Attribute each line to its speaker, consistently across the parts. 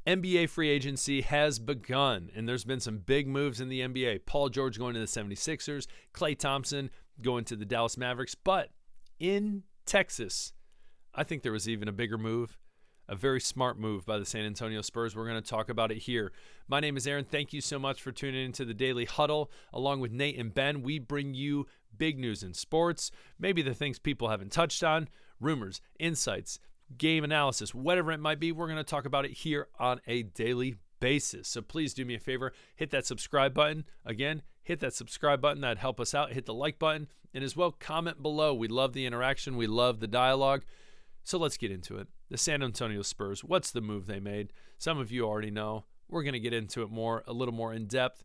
Speaker 1: NBA free agency has begun, and there's been some big moves in the NBA. Paul George going to the 76ers, Klay Thompson going to the Dallas Mavericks. But in Texas, I think there was even a bigger move, a very smart move by the San Antonio Spurs. We're going to talk about it here. My name is Aaron. Thank you so much for tuning into the Daily Huddle. Along with Nate and Ben, we bring you big news in sports, maybe the things people haven't touched on, rumors, insights, game analysis, whatever it might be. We're going to talk about it here on a daily basis. So please do me a favor, hit that subscribe button. Again, hit that subscribe button. That'd help us out. Hit the like button. And as well, comment below. We love the interaction. We love the dialogue. So let's get into it. The San Antonio Spurs, what's the move they made? Some of you already know. We're going to get into it a little more in depth.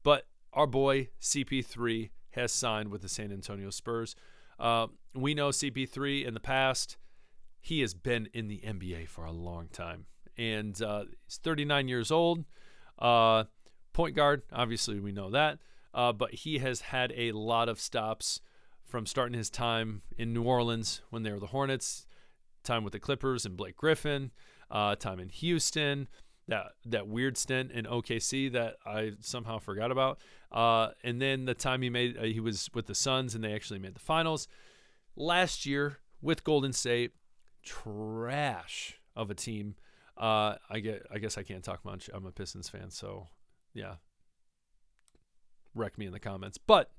Speaker 1: But our boy CP3 has signed with the San Antonio Spurs. We know CP3 in the past. He has been in the NBA for a long time. And he's 39 years old. Point guard, obviously we know that. But he has had a lot of stops from starting his time in New Orleans when they were the Hornets, time with the Clippers and Blake Griffin, time in Houston, that weird stint in OKC that I somehow forgot about. And then the time he was with the Suns and they actually made the finals. Last year with Golden State, trash of a team. I guess I can't talk much. I'm a Pistons fan, so yeah. Wreck me in the comments. But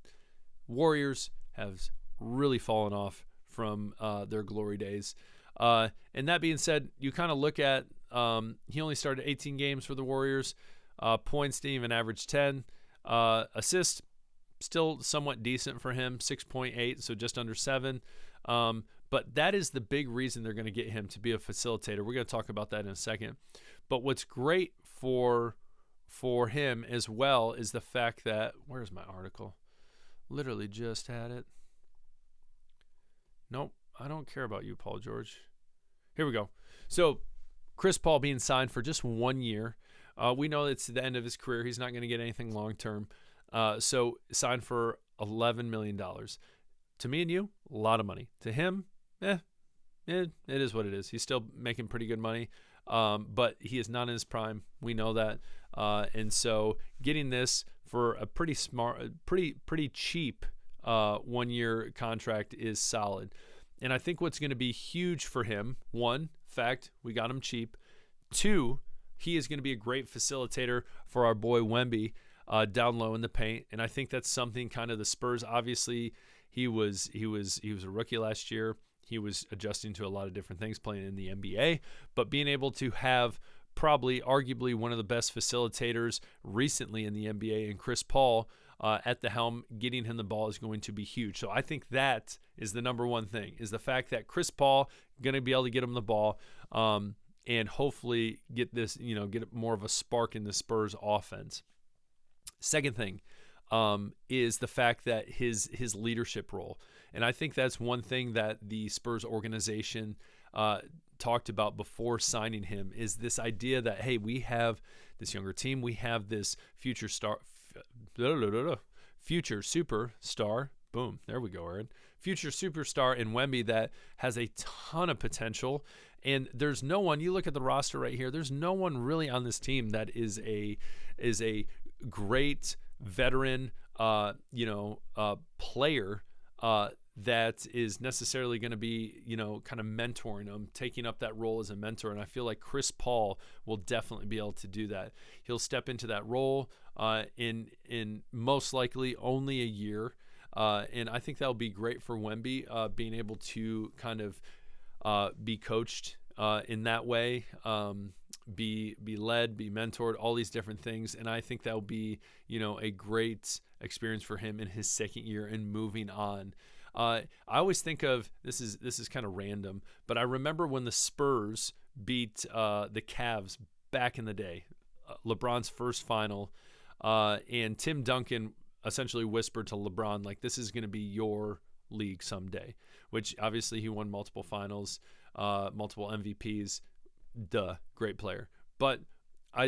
Speaker 1: Warriors have really fallen off from their glory days. And that being said, you kind of look at he only started 18 games for the Warriors. Points didn't even average 10. Assists still somewhat decent for him, 6.8, so just under 7. But that is the big reason they're going to get him to be a facilitator. We're going to talk about that in a second. But what's great for him as well is the fact that, where's my article? Literally just had it. Nope, I don't care about you, Paul George. Here we go. So Chris Paul being signed for just 1 year. We know it's the end of his career. He's not going to get anything long-term. So signed for $11 million. To me and you, a lot of money. To him, it is what it is. He's still making pretty good money, but he is not in his prime. We know that. And so getting this for a pretty cheap 1 year contract is solid. And I think what's going to be huge for him, one, fact, we got him cheap. Two, he is going to be a great facilitator for our boy Wemby down low in the paint. And I think that's something kind of the Spurs, obviously, he was a rookie last year. He was adjusting to a lot of different things playing in the NBA, but being able to have probably arguably one of the best facilitators recently in the NBA and Chris Paul at the helm, getting him the ball is going to be huge. So I think that is the number one thing, is the fact that Chris Paul going to be able to get him the ball and hopefully get more of a spark in the Spurs offense. Second thing is the fact that his leadership role. And I think that's one thing that the Spurs organization talked about before signing him, is this idea that, hey, we have this younger team, we have this future superstar, boom, there we go, Aaron, future superstar in Wemby that has a ton of potential. And there's no one, you look at the roster right here, there's no one really on this team that is a great veteran player that is necessarily going to be, kind of mentoring him, taking up that role as a mentor. And I feel like Chris Paul will definitely be able to do that. He'll step into that role in most likely only a year. And I think that'll be great for Wemby, being able to kind of be coached in that way, be led, be mentored, all these different things. And I think that'll be, a great experience for him in his second year and moving on. I always think of, this is kind of random, but I remember when the Spurs beat the Cavs back in the day, LeBron's first final, and Tim Duncan essentially whispered to LeBron, like, this is going to be your league someday, which obviously he won multiple finals, multiple MVPs, great player. But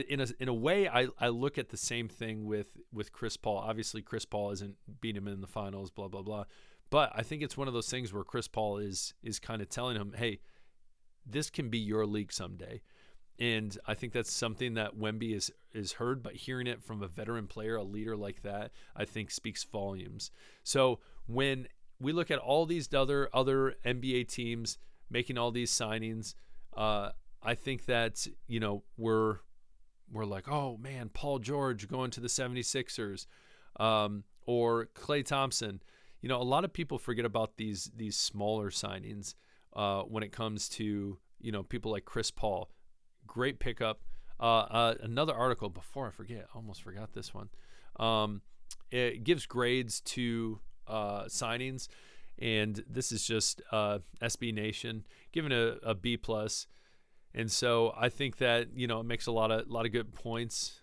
Speaker 1: in a way, I look at the same thing with Chris Paul. Obviously, Chris Paul isn't beat him in the finals, blah, blah, blah. But I think it's one of those things where Chris Paul is kind of telling him, hey, this can be your league someday. And I think that's something that Wemby is heard, but hearing it from a veteran player, a leader like that, I think speaks volumes. So when we look at all these other NBA teams making all these signings, I think that, we're like, oh man, Paul George going to the 76ers, or Klay Thompson. A lot of people forget about these smaller signings when it comes to, people like Chris Paul. Great pickup. Another article, before I forget, I almost forgot this one. It gives grades to signings, and this is just SB Nation giving a B+. And so I think that, it makes a lot of good points.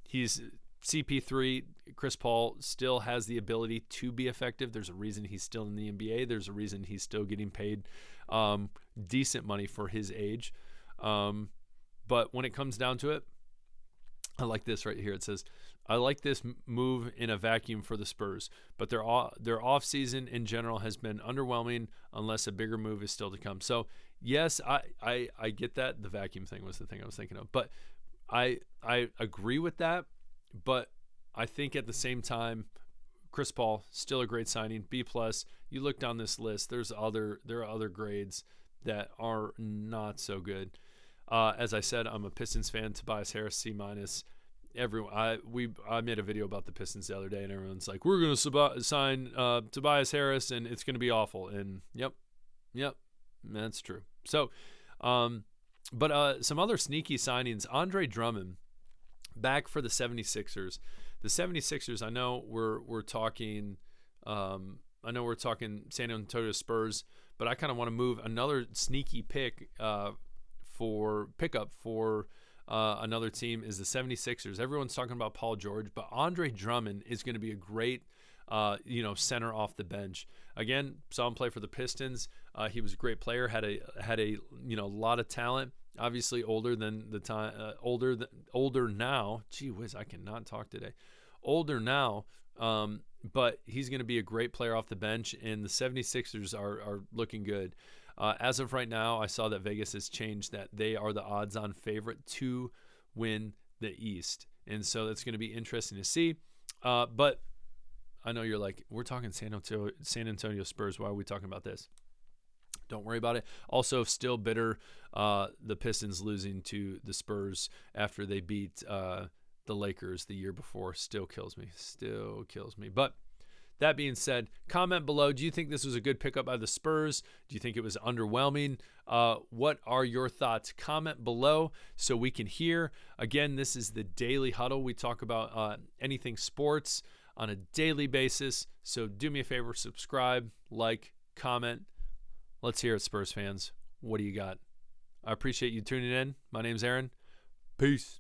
Speaker 1: He's CP3, Chris Paul still has the ability to be effective. There's a reason he's still in the NBA. There's a reason he's still getting paid decent money for his age. But when it comes down to it, I like this right here. It says, I like this move in a vacuum for the Spurs, but their offseason in general has been underwhelming unless a bigger move is still to come. So, yes, I get that. The vacuum thing was the thing I was thinking of. But I agree with that. But I think at the same time, Chris Paul, still a great signing, B+. You look down this list, there are other grades that are not so good. As I said, I'm a Pistons fan. Tobias Harris, C-. I made a video about the Pistons the other day, and everyone's like, we're going to sign Tobias Harris, and it's going to be awful. And yep, that's true. So, but some other sneaky signings. Andre Drummond, back for the 76ers. The 76ers, I know we're talking San Antonio Spurs, but I kind of want to move another sneaky pickup for another team is the 76ers. Everyone's talking about Paul George, but Andre Drummond is going to be a great center off the bench. Again, saw him play for the Pistons. He was a great player, had a lot of talent. Obviously older than the time, older now. Gee whiz, I cannot talk today. Older now, but he's going to be a great player off the bench, and the 76ers are looking good. As of right now, I saw that Vegas has changed that they are the odds-on favorite to win the East, and so that's going to be interesting to see. But I know you're like, we're talking San Antonio Spurs. Why are we talking about this? Don't worry about it. Also, still bitter, the Pistons losing to the Spurs after they beat the Lakers the year before. Still kills me. But that being said, comment below. Do you think this was a good pickup by the Spurs? Do you think it was underwhelming? What are your thoughts? Comment below so we can hear. Again, this is the Daily Huddle. We talk about anything sports on a daily basis. So do me a favor, subscribe, like, comment. Let's hear it, Spurs fans. What do you got? I appreciate you tuning in. My name's Aaron. Peace.